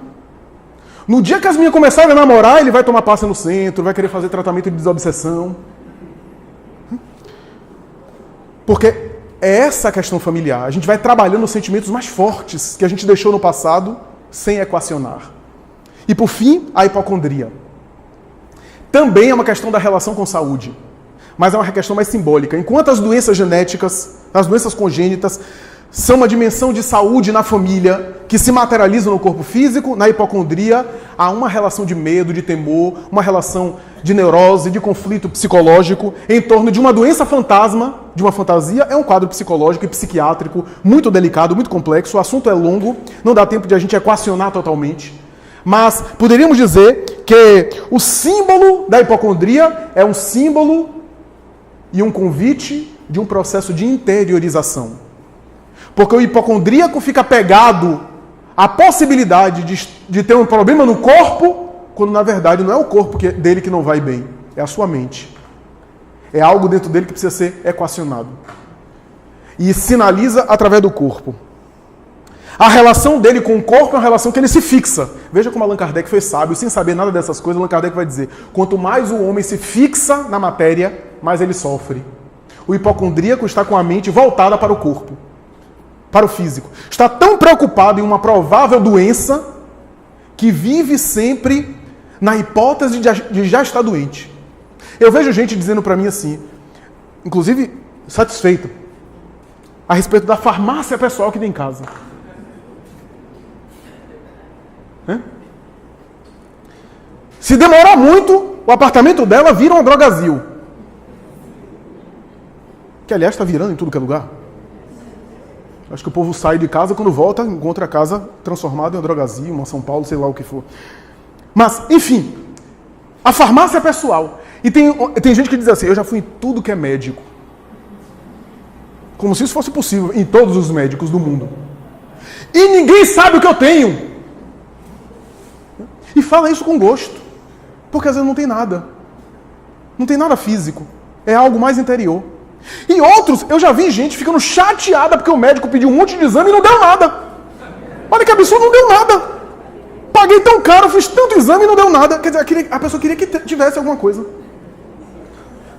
No dia que as meninas começarem a namorar, ele vai tomar passe no centro, vai querer fazer tratamento de desobsessão. Porque é essa a questão familiar. A gente vai trabalhando os sentimentos mais fortes que a gente deixou no passado sem equacionar. E por fim, a hipocondria. Também é uma questão da relação com saúde. Mas é uma questão mais simbólica. Enquanto as doenças genéticas, as doenças congênitas, são uma dimensão de saúde na família que se materializa no corpo físico, na hipocondria há uma relação de medo, de temor, uma relação de neurose, de conflito psicológico em torno de uma doença fantasma, de uma fantasia. É um quadro psicológico e psiquiátrico muito delicado, muito complexo. O assunto é longo, não dá tempo de a gente equacionar totalmente. Mas poderíamos dizer que o símbolo da hipocondria é um símbolo e um convite de um processo de interiorização. Porque o hipocondríaco fica pegado à possibilidade de ter um problema no corpo, quando na verdade não é o corpo dele que não vai bem, é a sua mente. É algo dentro dele que precisa ser equacionado. E sinaliza através do corpo. A relação dele com o corpo é uma relação que ele se fixa. Veja como Allan Kardec foi sábio, sem saber nada dessas coisas, Allan Kardec vai dizer, quanto mais o homem se fixa na matéria, mais ele sofre. O hipocondríaco está com a mente voltada para o corpo, para o físico. Está tão preocupado em uma provável doença que vive sempre na hipótese de já estar doente. Eu vejo gente dizendo para mim assim, inclusive satisfeito, a respeito da farmácia pessoal que tem em casa. Se demorar muito, o apartamento dela vira uma drogazil. Que, aliás, está virando em tudo que é lugar. Acho que o povo sai de casa, quando volta, encontra a casa transformada em uma drogazil, uma São Paulo, sei lá o que for. Mas, enfim, A farmácia pessoal. E tem gente que diz assim, eu já fui em tudo que é médico. Como se isso fosse possível em todos os médicos do mundo. E ninguém sabe o que eu tenho. E fala isso com gosto. Porque às vezes não tem nada. Não tem nada físico. É algo mais interior. E outros, eu já vi gente ficando chateada porque o médico pediu um monte de exame e não deu nada. Olha que absurdo, não deu nada. Paguei tão caro, fiz tanto exame e não deu nada. Quer dizer, a pessoa queria que tivesse alguma coisa.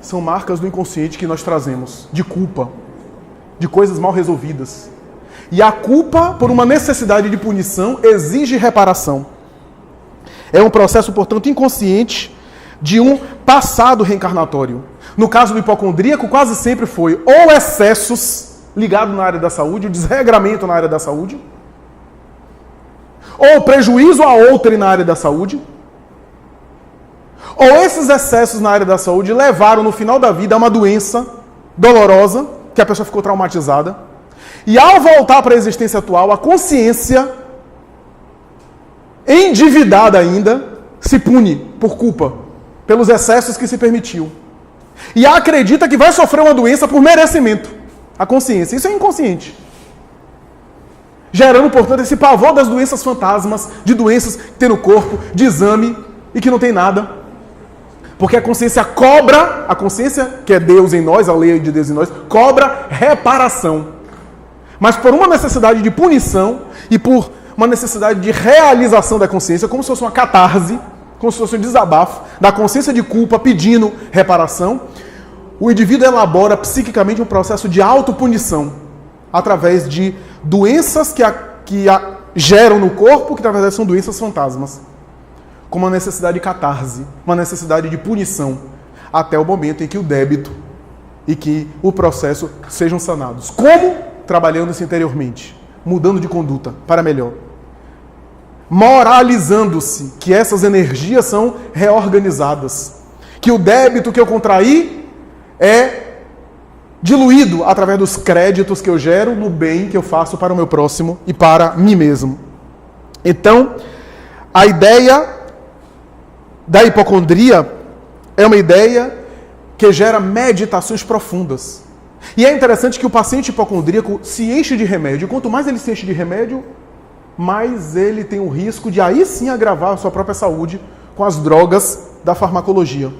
São marcas do inconsciente que nós trazemos. De culpa. De coisas mal resolvidas. E a culpa, por uma necessidade de punição, exige reparação. É um processo, portanto, inconsciente de um passado reencarnatório. No caso do hipocondríaco, quase sempre foi ou excessos ligados na área da saúde, o desregramento na área da saúde, ou prejuízo a outrem na área da saúde, ou esses excessos na área da saúde levaram no final da vida a uma doença dolorosa, que a pessoa ficou traumatizada, e ao voltar para a existência atual, a consciência, endividada ainda, se pune por culpa, pelos excessos que se permitiu. E acredita que vai sofrer uma doença por merecimento. A consciência. Isso é inconsciente. Gerando, portanto, esse pavor das doenças fantasmas, de doenças que tem no corpo, de exame e que não tem nada. Porque a consciência cobra, a consciência, que é Deus em nós, a lei de Deus em nós, cobra reparação. Mas por uma necessidade de punição e por uma necessidade de realização da consciência, como se fosse uma catarse, como se fosse um desabafo da consciência de culpa pedindo reparação, o indivíduo elabora psiquicamente um processo de autopunição através de doenças que geram no corpo, que na verdade são doenças fantasmas, com uma necessidade de catarse, uma necessidade de punição, até o momento em que o débito e que o processo sejam sanados. Como? Trabalhando-se interiormente, mudando de conduta para melhor. Moralizando-se que essas energias são reorganizadas, que o débito que eu contraí é diluído através dos créditos que eu gero no bem que eu faço para o meu próximo e para mim mesmo. Então, a ideia da hipocondria é uma ideia que gera meditações profundas. E é interessante que o paciente hipocondríaco se enche de remédio. Quanto mais ele se enche de remédio, mais ele tem o risco de aí sim agravar a sua própria saúde com as drogas da farmacologia.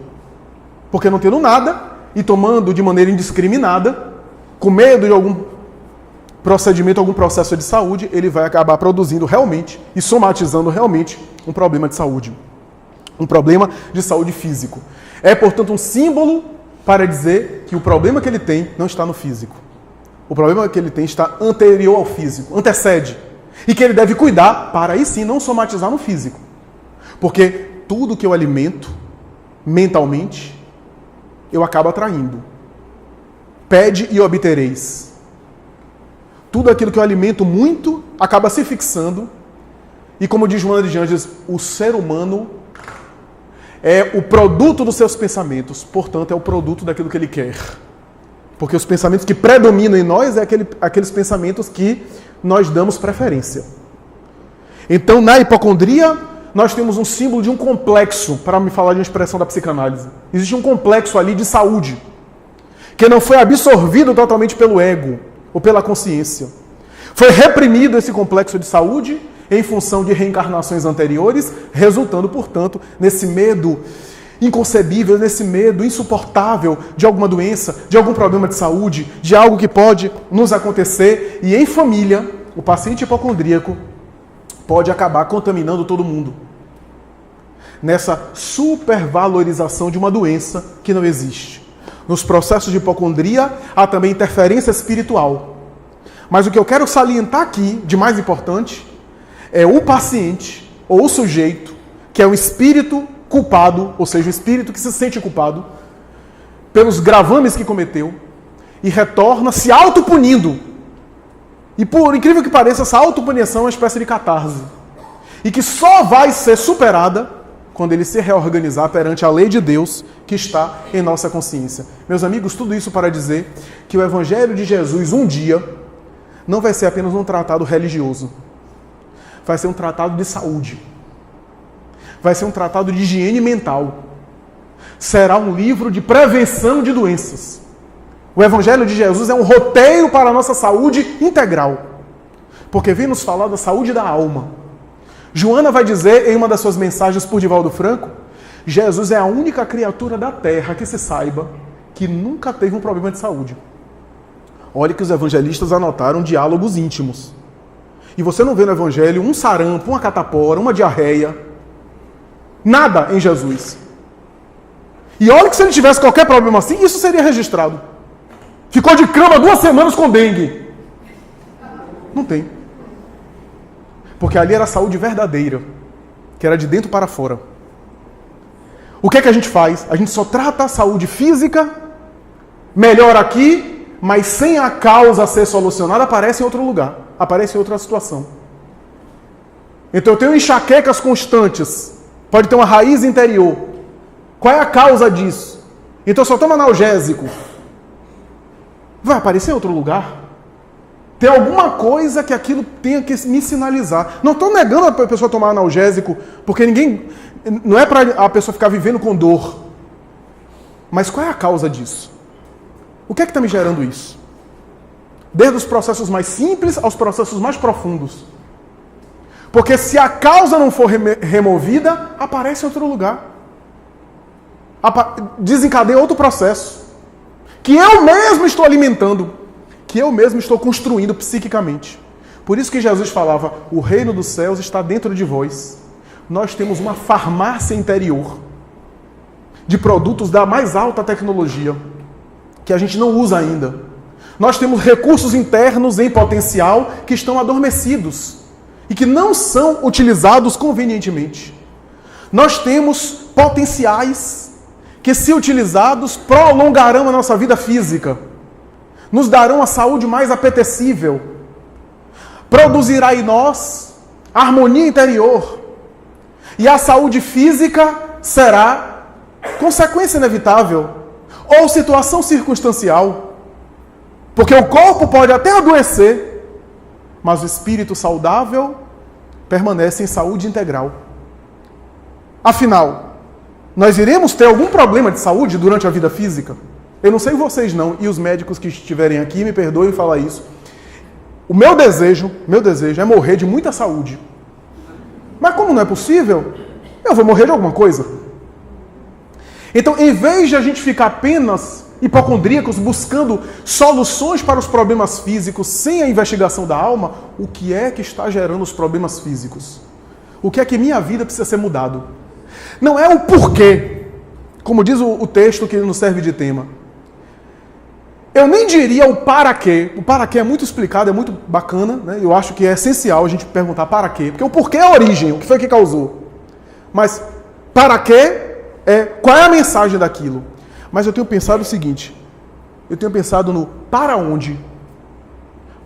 Porque não tendo nada e tomando de maneira indiscriminada, com medo de algum procedimento, algum processo de saúde, ele vai acabar produzindo realmente e somatizando realmente um problema de saúde. Um problema de saúde físico. É, portanto, um símbolo para dizer que o problema que ele tem não está no físico. O problema que ele tem está anterior ao físico, antecede. E que ele deve cuidar para aí sim não somatizar no físico. Porque tudo que eu alimento mentalmente, eu acabo atraindo. Pede e obtereis. Tudo aquilo que eu alimento muito acaba se fixando. E como diz Joana de Anjos, o ser humano é o produto dos seus pensamentos, portanto é o produto daquilo que ele quer. Porque os pensamentos que predominam em nós é aqueles pensamentos que nós damos preferência. Então, na hipocondria, nós temos um símbolo de um complexo, para me falar de uma expressão da psicanálise. Existe um complexo ali de saúde, que não foi absorvido totalmente pelo ego ou pela consciência. Foi reprimido esse complexo de saúde em função de reencarnações anteriores, resultando, portanto, nesse medo inconcebível, nesse medo insuportável de alguma doença, de algum problema de saúde, de algo que pode nos acontecer. E em família, o paciente hipocondríaco pode acabar contaminando todo mundo. Nessa supervalorização de uma doença que não existe. Nos processos de hipocondria, há também interferência espiritual. Mas o que eu quero salientar aqui, de mais importante, é o paciente, ou o sujeito, que é um espírito culpado, ou seja, o espírito que se sente culpado pelos gravames que cometeu e retorna se autopunindo. E por incrível que pareça, essa autopunição é uma espécie de catarse. E que só vai ser superada quando ele se reorganizar perante a lei de Deus que está em nossa consciência. Meus amigos, tudo isso para dizer que o Evangelho de Jesus um dia não vai ser apenas um tratado religioso. Vai ser um tratado de saúde. Vai ser um tratado de higiene mental. será um livro de prevenção de doenças. O Evangelho de Jesus é um roteiro para a nossa saúde integral, porque vem nos falar da saúde da alma. Joana vai dizer em uma das suas mensagens por Divaldo Franco, Jesus é a única criatura da terra que se saiba que nunca teve um problema de saúde. Olha que os evangelistas anotaram diálogos íntimos. E você não vê no Evangelho um sarampo, uma catapora, uma diarreia. Nada em Jesus. E olha que se ele tivesse qualquer problema assim, isso seria registrado. Ficou de cama 2 semanas com dengue. Não tem. Porque ali era a saúde verdadeira, que era de dentro para fora. O que é que a gente faz? A gente só trata a saúde física, melhora aqui, mas sem a causa ser solucionada, aparece em outro lugar, aparece em outra situação. Então eu tenho enxaquecas constantes, pode ter uma raiz interior. Qual é a causa disso? Então eu só tomo analgésico. Vai aparecer em outro lugar? Tem alguma coisa que aquilo tenha que me sinalizar. Não estou negando a pessoa tomar analgésico, porque não é para a pessoa ficar vivendo com dor. Mas qual é a causa disso? O que é que está me gerando isso? Desde os processos mais simples aos processos mais profundos. Porque se a causa não for removida, aparece em outro lugar. Desencadeia outro processo. Que eu mesmo estou alimentando. Que eu mesmo estou construindo psiquicamente. Por isso que Jesus falava, o reino dos céus está dentro de vós. Nós temos uma farmácia interior de produtos da mais alta tecnologia, que a gente não usa ainda. Nós temos recursos internos em potencial que estão adormecidos e que não são utilizados convenientemente. Nós temos potenciais que, se utilizados, prolongarão a nossa vida física, nos darão a saúde mais apetecível, produzirá em nós harmonia interior, e a saúde física será consequência inevitável ou situação circunstancial, porque o corpo pode até adoecer, mas o espírito saudável permanece em saúde integral. Afinal, nós iremos ter algum problema de saúde durante a vida física? Eu não sei vocês não, e os médicos que estiverem aqui, me perdoem falar isso. O meu desejo é morrer de muita saúde. Mas como não é possível, eu vou morrer de alguma coisa. Então, em vez de a gente ficar apenas hipocondríacos, buscando soluções para os problemas físicos sem a investigação da alma, o que é que está gerando os problemas físicos? O que é que minha vida precisa ser mudado? Não é o porquê, como diz o texto que nos serve de tema. Eu nem diria o para quê. O para quê é muito explicado, é muito bacana, né? Eu acho que é essencial a gente perguntar para quê. Porque o porquê é a origem, o que foi que causou. Mas para quê qual é a mensagem daquilo. Mas eu tenho pensado o seguinte, eu tenho pensado no para onde.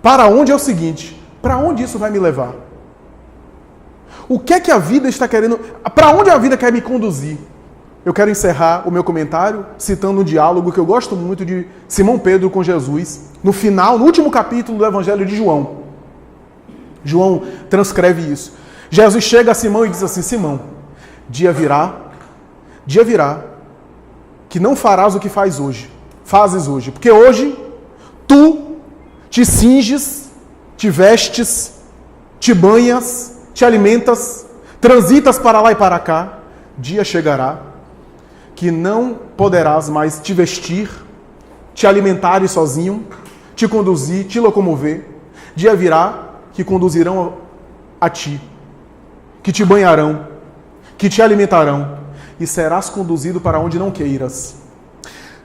Para onde é o seguinte, para onde isso vai me levar? O que é que a vida está querendo, para onde a vida quer me conduzir? Eu quero encerrar o meu comentário citando um diálogo que eu gosto muito de Simão Pedro com Jesus, no último capítulo do Evangelho de João. João transcreve isso. Jesus chega a Simão e diz assim, Simão, dia virá, que não farás o que fazes hoje. Porque hoje, tu te cinges, te vestes, te banhas, te alimentas, transitas para lá e para cá. Dia chegará que não poderás mais te vestir, te alimentares sozinho, te conduzir, te locomover. Dia virá que conduzirão a ti, que te banharão, que te alimentarão, e serás conduzido para onde não queiras.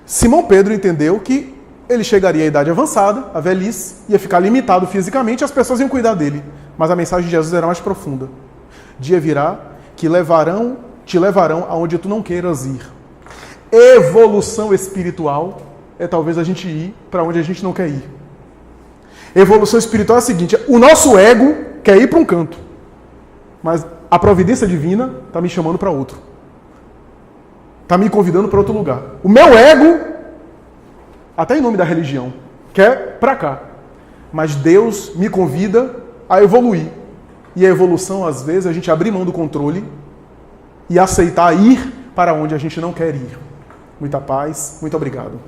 Simão Pedro entendeu que ele chegaria à idade avançada, à velhice, ia ficar limitado fisicamente, as pessoas iam cuidar dele. Mas a mensagem de Jesus era mais profunda. Dia virá que te levarão aonde tu não queiras ir. Evolução espiritual é talvez a gente ir para onde a gente não quer ir. Evolução espiritual é a seguinte, o nosso ego quer ir para um canto, mas a providência divina está me chamando para outro. Está me convidando para outro lugar. O meu ego, até em nome da religião, quer para cá. Mas Deus me convida a evoluir. E a evolução, às vezes, é a gente abrir mão do controle e aceitar ir para onde a gente não quer ir. Muita paz, muito obrigado.